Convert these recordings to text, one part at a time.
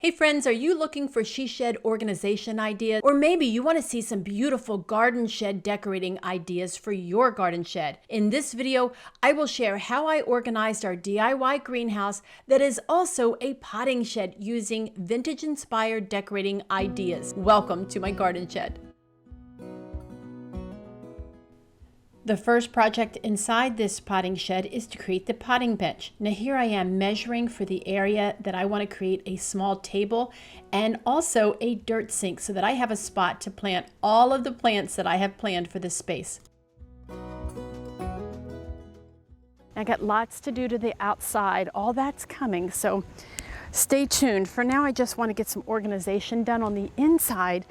Hey friends, are you looking for she shed organization ideas? Or maybe you want to see some beautiful garden shed decorating ideas for your garden shed. In this video, I will share how I organized our DIY greenhouse that is also a potting shed using vintage inspired decorating ideas. Welcome to my garden shed. The first project inside this potting shed is to create the potting bench. Now here I am measuring for the area that I want to create a small table and also a dirt sink so that I have a spot to plant all of the plants that I have planned for this space. I got lots to do to the outside. All that's coming, so stay tuned. For now, I just want to get some organization done on the inside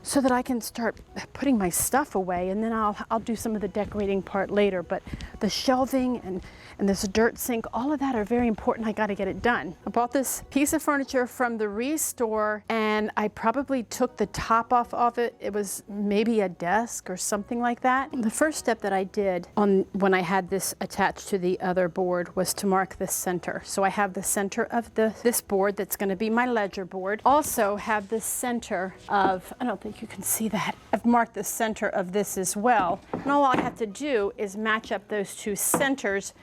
so that I can start putting my stuff away, and then I'll do some of the decorating part later. But the shelving and this dirt sink, all of that are very important. I got to get it done. I bought this piece of furniture from the Restore, and I probably took the top off of it. It was maybe a desk or something like that. The first step that I did when I had this attached to the other board was to mark the center. So I have the center of this board that's going to be my ledger board. Also have the center of, I don't think you can see that. I've marked the center of this as well. And all I have to do is match up those two centers,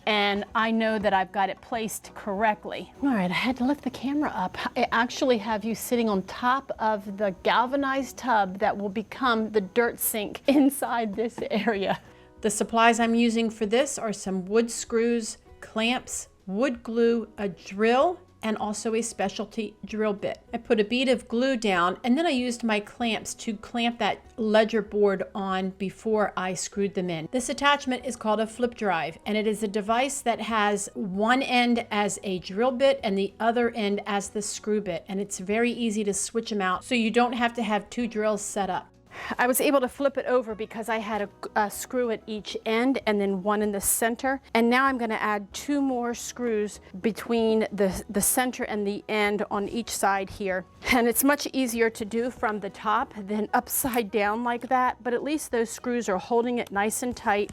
and I know that I've got it placed correctly. All right, I had to lift the camera up. I actually have you sitting on top of the galvanized tub that will become the dirt sink inside this area. The supplies I'm using for this are some wood screws, clamps, wood glue, a drill, and also a specialty drill bit. I put a bead of glue down, and then I used my clamps to clamp that ledger board on before I screwed them in. This attachment is called a flip drive, and it is a device that has one end as a drill bit and the other end as the screw bit, and it's very easy to switch them out so you don't have to have two drills set up. I was able to flip it over because I had a screw at each end and then one in the center. And now I'm going to add two more screws between the center and the end on each side here. And it's much easier to do from the top than upside down like that, but at least those screws are holding it nice and tight.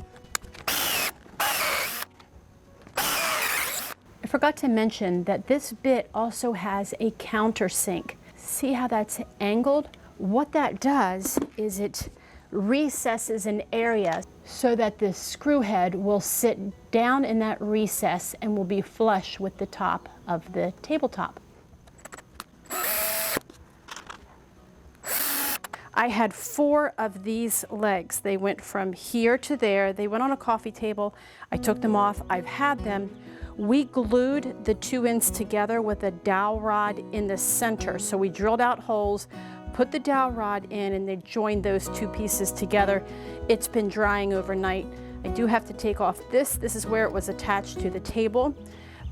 I forgot to mention that this bit also has a countersink. See how that's angled? What that does is it recesses an area so that the screw head will sit down in that recess and will be flush with the top of the tabletop. I had 4 of these legs. They went from here to there. They went on a coffee table. I took them off. I've had them. We glued the 2 ends together with a dowel rod in the center. So we drilled out holes, put the dowel rod in, and then joined those 2 pieces together. It's been drying overnight. I do have to take off this. This is where it was attached to the table.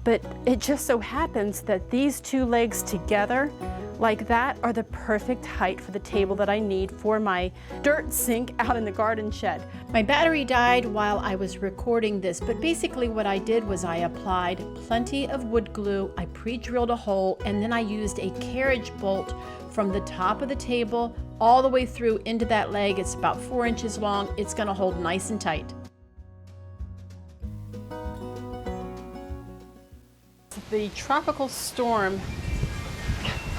But it just so happens that these 2 legs together like that are the perfect height for the table that I need for my dirt sink out in the garden shed. My battery died while I was recording this, but basically what I did was I applied plenty of wood glue, I pre-drilled a hole, and then I used a carriage bolt from the top of the table all the way through into that leg. It's about 4 inches long. It's going to hold nice and tight. The tropical storm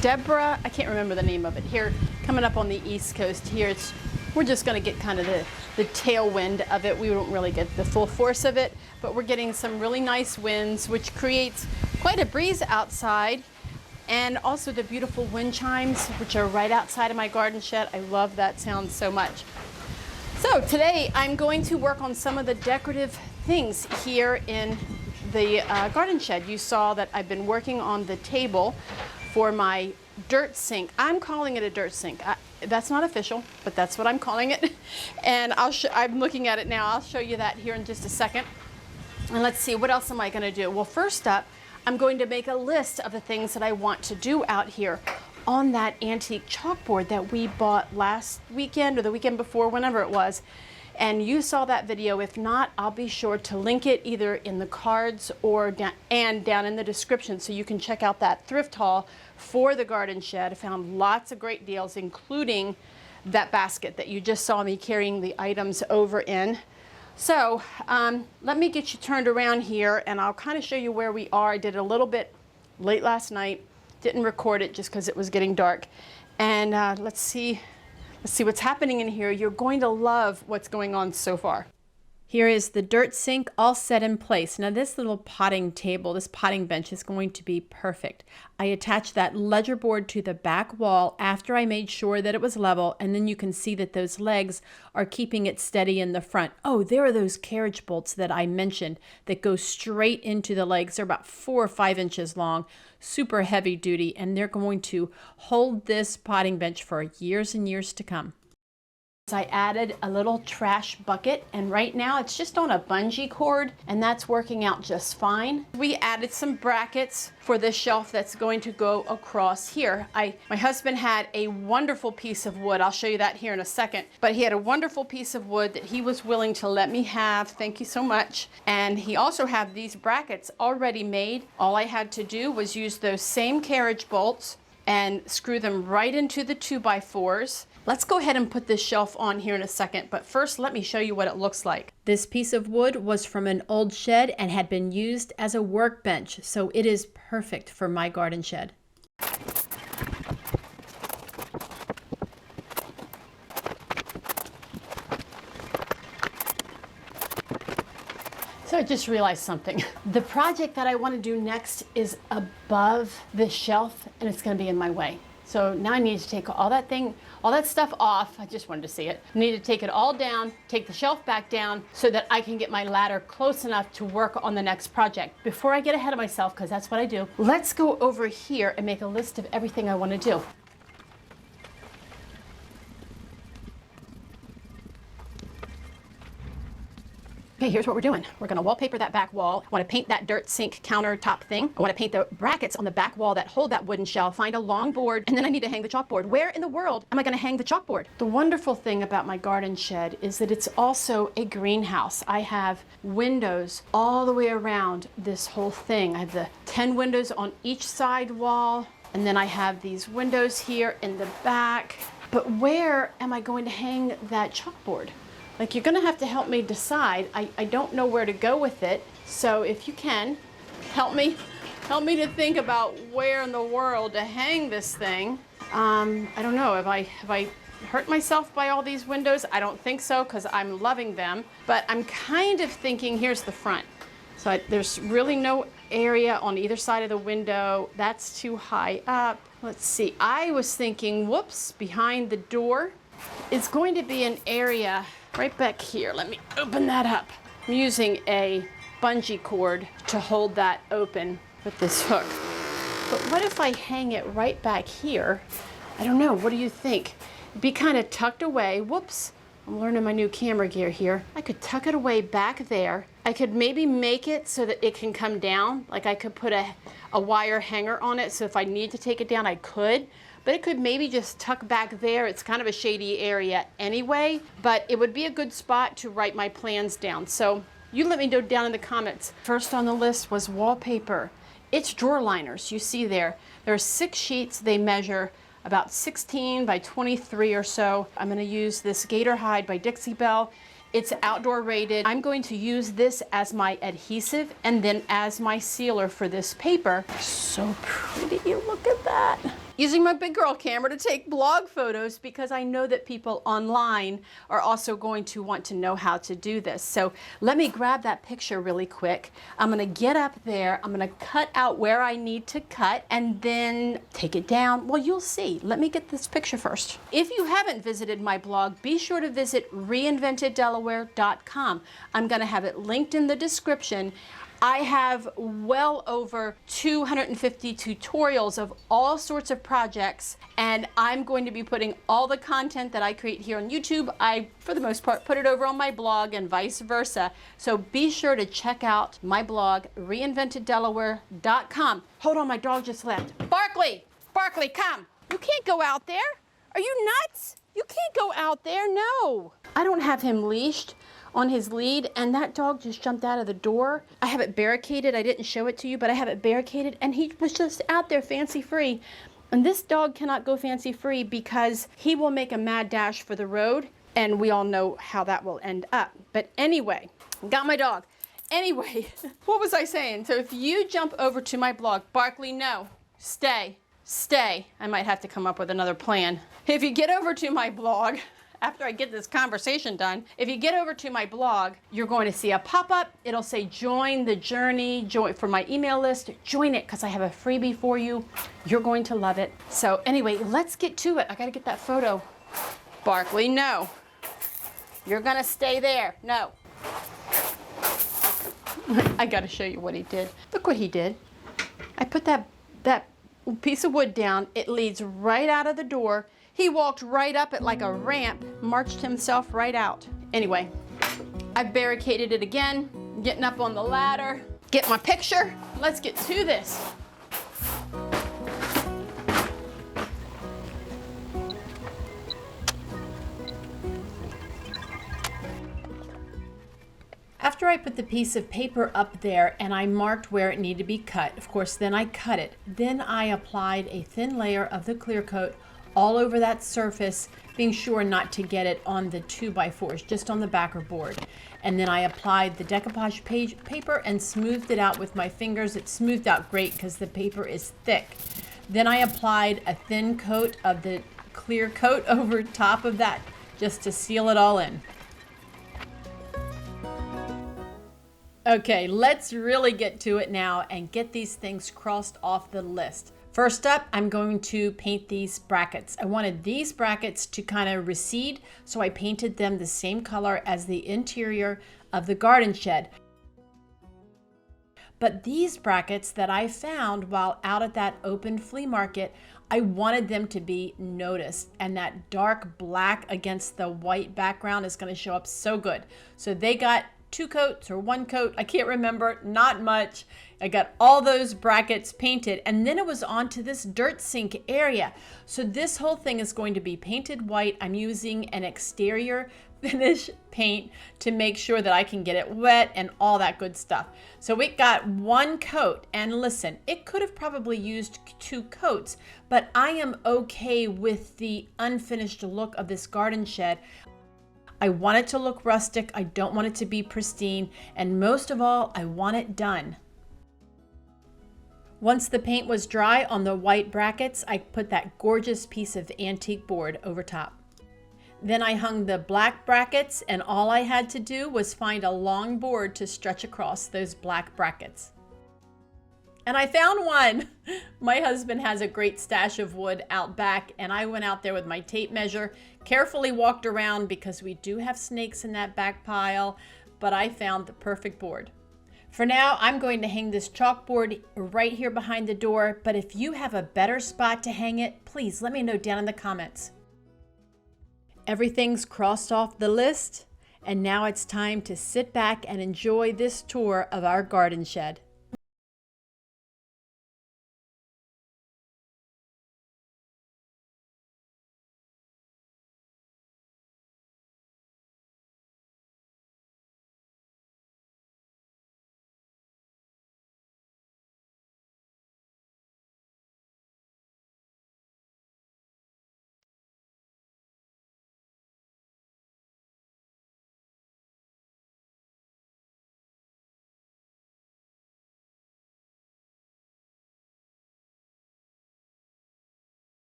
Deborah, I can't remember the name of it, here coming up on the East Coast here. We're just going to get kind of the tailwind of it. We won't really get the full force of it, but we're getting some really nice winds, which creates quite a breeze outside, and also the beautiful wind chimes, which are right outside of my garden shed. I love that sound so much. So today I'm going to work on some of the decorative things here in the garden shed. You saw that I've been working on the table for my dirt sink. I'm calling it a dirt sink. That's not official, but that's what I'm calling it. And I'm looking at it now. I'll show you that here in just a second. And let's see, what else am I going to do? Well, first up, I'm going to make a list of the things that I want to do out here on that antique chalkboard that we bought last weekend or the weekend before, whenever it was. And you saw that video. If not, I'll be sure to link it either in the cards or down in the description so you can check out that thrift haul for the garden shed. I found lots of great deals, including that basket that you just saw me carrying the items over in. So let me get you turned around here and I'll kind of show you where we are. I did a little bit late last night Didn't record it just because it was getting dark. And let's see what's happening in here. You're going to love what's going on so far. Here is the dirt sink all set in place. Now this little potting table, this potting bench is going to be perfect. I attached that ledger board to the back wall after I made sure that it was level, and then you can see that those legs are keeping it steady in the front. Oh, there are those carriage bolts that I mentioned that go straight into the legs. They're about 4 or 5 inches long, super heavy duty, and they're going to hold this potting bench for years and years to come. I added a little trash bucket, and right now it's just on a bungee cord, and that's working out just fine. We added some brackets for this shelf that's going to go across here. My husband had a wonderful piece of wood. I'll show you that here in a second, but he had a wonderful piece of wood that he was willing to let me have. Thank you so much. And he also had these brackets already made. All I had to do was use those same carriage bolts and screw them right into the 2x4s. Let's go ahead and put this shelf on here in a second, but first let me show you what it looks like. This piece of wood was from an old shed and had been used as a workbench, so it is perfect for my garden shed. So I just realized something. The project that I want to do next is above this shelf, and it's going to be in my way. So now I need to take all that stuff off. I just wanted to see it. I need to take it all down, take the shelf back down so that I can get my ladder close enough to work on the next project. Before I get ahead of myself, because that's what I do, let's go over here and make a list of everything I want to do. Okay, here's what we're doing. We're going to wallpaper that back wall. I want to paint that dirt sink countertop thing. I want to paint the brackets on the back wall that hold that wooden shelf, find a long board, and then I need to hang the chalkboard. Where in the world am I going to hang the chalkboard? The wonderful thing about my garden shed is that it's also a greenhouse. I have windows all the way around this whole thing. I have the 10 windows on each side wall, and then I have these windows here in the back. But where am I going to hang that chalkboard? Like, you're gonna have to help me decide. I don't know where to go with it. So if you can, help me to think about where in the world to hang this thing. I don't know, have I hurt myself by all these windows? I don't think so, because I'm loving them. But I'm kind of thinking, here's the front. So there's really no area on either side of the window. That's too high up. Let's see, I was thinking, whoops, behind the door. It's going to be an area right back here. Let me open that up. I'm using a bungee cord to hold that open with this hook. But what if I hang it right back here? I don't know, what do you think? It'd be kind of tucked away. Whoops, I'm learning my new camera gear here. I could tuck it away back there. I could maybe make it so that it can come down. Like, I could put a wire hanger on it, so if I need to take it down, I could. But it could maybe just tuck back there. It's kind of a shady area anyway, but it would be a good spot to write my plans down. So you let me know down in the comments. First on the list was wallpaper. It's drawer liners, you see there. There are 6 sheets. They measure about 16 by 23 or so. I'm gonna use this Gator hide by Dixie Belle. It's outdoor rated. I'm going to use this as my adhesive and then as my sealer for this paper. So pretty, look at that. Using my big girl camera to take blog photos, because I know that people online are also going to want to know how to do this. So let me grab that picture really quick. I'm gonna get up there, I'm gonna cut out where I need to cut and then take it down. Well, you'll see. Let me get this picture first. If you haven't visited my blog, be sure to visit reinventeddelaware.com. I'm gonna have it linked in the description. I have well over 250 tutorials of all sorts of projects, and I'm going to be putting all the content that I create here on YouTube. I, for the most part, put it over on my blog and vice versa. So be sure to check out my blog, reinventeddelaware.com. Hold on, my dog just left. Barkley, come. You can't go out there. Are you nuts? You can't go out there, no. I don't have him leashed on his lead, and that dog just jumped out of the door. I have it barricaded. I didn't show it to you, but I have it barricaded, and he was just out there fancy free. And this dog cannot go fancy free because he will make a mad dash for the road, and we all know how that will end up. But anyway, got my dog. Anyway, what was I saying? So if you jump over to my blog, Barkley, no, stay. stay. I might have to come up with another plan. If you get over to my blog, after I get this conversation done, if you get over to my blog, you're going to see a pop-up. It'll say join the journey, join for my email list. Join it because I have a freebie for you. You're going to love it. So anyway, let's get to it. I got to get that photo. Barkley, no. You're going to stay there. No. I got to show you what he did. Look what he did. I put that piece of wood down. It leads right out of the door. He walked right up it like a ramp, marched himself right out. Anyway, I barricaded it again, getting up on the ladder, get my picture. Let's get to this. After I put the piece of paper up there and I marked where it needed to be cut, of course, then I cut it. Then I applied a thin layer of the clear coat all over that surface, being sure not to get it on the 2x4s, just on the backer board. And then I applied the decoupage paper and smoothed it out with my fingers. It smoothed out great because the paper is thick. Then I applied a thin coat of the clear coat over top of that, just to seal it all in. Okay, let's really get to it now and get these things crossed off the list. First up, I'm going to paint these brackets. I wanted these brackets to kind of recede, so I painted them the same color as the interior of the garden shed. But these brackets that I found while out at that open flea market, I wanted them to be noticed, and that dark black against the white background is going to show up so good. So they got 2 coats or 1 coat, I can't remember, not much. I got all those brackets painted, and then it was on to this dirt sink area. So this whole thing is going to be painted white. I'm using an exterior finish paint to make sure that I can get it wet and all that good stuff. So it got 1 coat, and listen, it could have probably used 2 coats, but I am okay with the unfinished look of this garden shed. I want it to look rustic. I don't want it to be pristine. And most of all, I want it done. Once the paint was dry on the white brackets, I put that gorgeous piece of antique board over top. Then I hung the black brackets, and all I had to do was find a long board to stretch across those black brackets. And I found one. My husband has a great stash of wood out back, and I went out there with my tape measure, carefully walked around because we do have snakes in that back pile, but I found the perfect board. For now, I'm going to hang this chalkboard right here behind the door, but if you have a better spot to hang it, please let me know down in the comments. Everything's crossed off the list, and now it's time to sit back and enjoy this tour of our garden shed.